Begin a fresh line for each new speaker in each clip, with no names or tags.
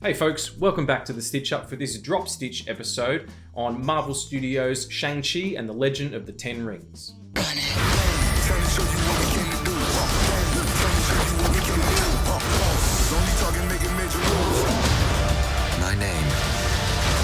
Hey folks, welcome back to the Stitch Up for this Drop Stitch episode on Marvel Studios' Shang-Chi and the Legend of the Ten Rings.
My name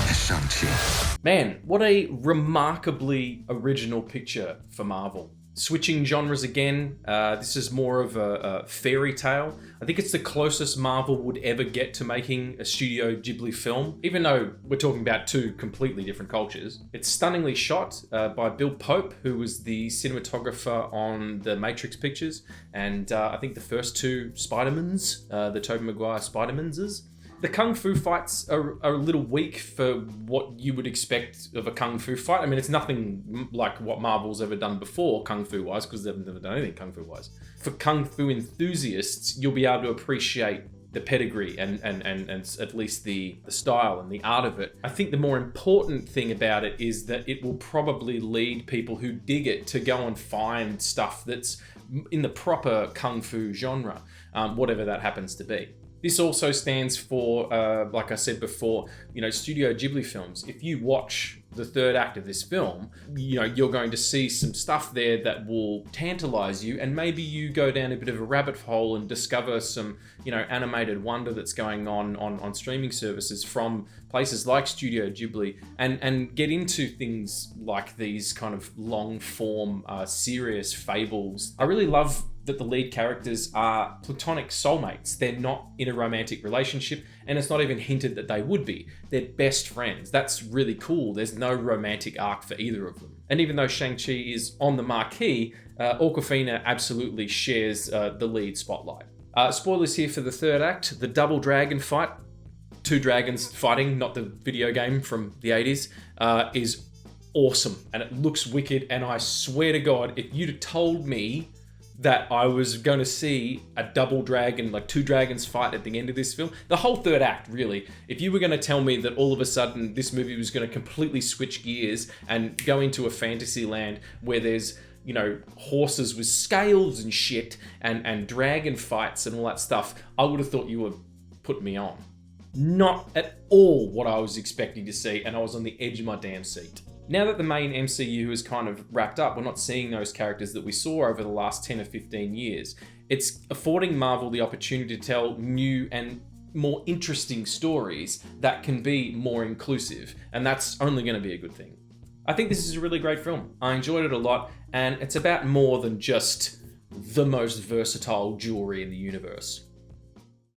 is Shang-Chi.
Man, what a remarkably original picture for Marvel. Switching genres again, this is more of a fairy tale. I think it's the closest Marvel would ever get to making a Studio Ghibli film, even though we're talking about two completely different cultures. It's stunningly shot by Bill Pope, who was the cinematographer on the Matrix pictures, and I think the first two Spider-Mans, the Tobey Maguire Spider-Manses. The Kung Fu fights are a little weak for what you would expect of a Kung Fu fight. I mean, it's nothing like what Marvel's ever done before Kung Fu-wise, because they've never done anything Kung Fu-wise. For Kung Fu enthusiasts, you'll be able to appreciate the pedigree and at least the style and the art of it. I think the more important thing about it is that it will probably lead people who dig it to go and find stuff that's in the proper Kung Fu genre, whatever that happens to be. This also stands for, like I said before, Studio Ghibli films. If you watch the third act of this film, you're going to see some stuff there that will tantalize you, and maybe you go down a bit of a rabbit hole and discover some, animated wonder that's going on streaming services from places like Studio Ghibli, and get into things like these kind of long form, serious fables. I really love that the lead characters are platonic soulmates. They're not in a romantic relationship, and it's not even hinted that they would be. They're best friends. That's really cool. There's no romantic arc for either of them. And even though Shang-Chi is on the marquee, Awkwafina absolutely shares the lead spotlight. Spoilers here for the third act. The double dragon fight, two dragons fighting, not the video game from the 80s, is awesome, and it looks wicked, and I swear to God, if you'd have told me that I was going to see a double dragon, like two dragons fight at the end of this film, the whole third act, really. If you were going to tell me that all of a sudden this movie was going to completely switch gears and go into a fantasy land where there's, horses with scales and shit and dragon fights and all that stuff, I would have thought you were putting me on. Not at all what I was expecting to see, and I was on the edge of my damn seat. Now that the main MCU is kind of wrapped up, we're not seeing those characters that we saw over the last 10 or 15 years. It's affording Marvel the opportunity to tell new and more interesting stories that can be more inclusive, and that's only going to be a good thing. I think this is a really great film. I enjoyed it a lot, and it's about more than just the most versatile jewelry in the universe.